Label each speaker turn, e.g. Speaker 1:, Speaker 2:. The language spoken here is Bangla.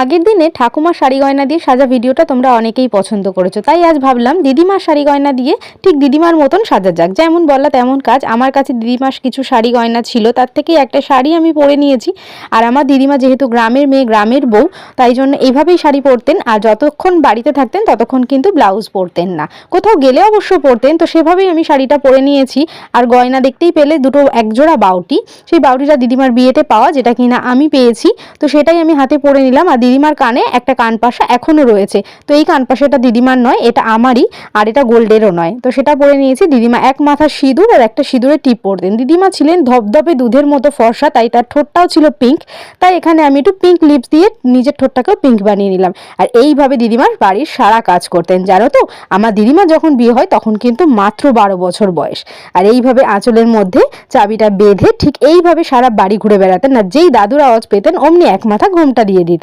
Speaker 1: আগের দিনে ঠাকুমার শাড়ি গয়না দিয়ে সাজা ভিডিওটা তোমরা অনেকেই পছন্দ করেছো, তাই আজ ভাবলাম দিদিমার শাড়ি গয়না দিয়ে ঠিক দিদিমার মতন সাজা যাক। যেমন বললা তেমন কাজ। আমার কাছে দিদিমার কিছু শাড়ি গয়না ছিল, তার থেকে একটা শাড়ি আমি পরে নিয়েছি। আর আমার দিদিমা যেহেতু গ্রামের মেয়ে, গ্রামের বউ, তাই জন্য এইভাবেই শাড়ি পরতেন। আর যতক্ষণ বাড়িতে থাকতেন ততক্ষণ কিন্তু ব্লাউজ পরতেন না, কোথাও গেলে অবশ্য পরতেন। তো সেভাবেই আমি শাড়িটা পরে নিয়েছি। আর গয়না দেখতেই পেলে দুটো একজোড়া বাউটি, সেই বাউটিটা দিদিমার বিয়েতে পাওয়া, যেটা কিনা আমি পেয়েছি। তো সেটাই আমি হাতে পরে নিলাম। আর দিদিমার কানে একটা কানপাশা এখনো রয়েছে। তো এই কানপাশাটা দিদিমার নয়, এটা আমারই। আর এটা গোল্ডেরও নয়। তো সেটা পরে নিয়েছি। দিদিমা এক মাথা সিঁদুর আর একটা সিঁদুরের টিপ পরতেন। দিদিমা ছিলেন ধপধপে দুধের মতো ফর্সা, তাই তার ঠোঁটটাও ছিল পিঙ্ক। তাই এখানে আমি একটু পিঙ্ক লিপস দিয়ে নিজের ঠোঁটটাকেও পিঙ্ক বানিয়ে নিলাম। আর এইভাবে দিদিমার বাড়ির সারা কাজ করতেন। জানো তো, আমার দিদিমা যখন বিয়ে হয় তখন কিন্তু মাত্র 12 বছর বয়স। আর এইভাবে আঁচলের মধ্যে চাবিটা বেঁধে ঠিক এইভাবে সারা বাড়ি ঘুরে বেড়াতেন। আর যেই দাদুর আওয়াজ পেতেন অমনি এক মাথা ঘোমটা দিয়ে দিতেন।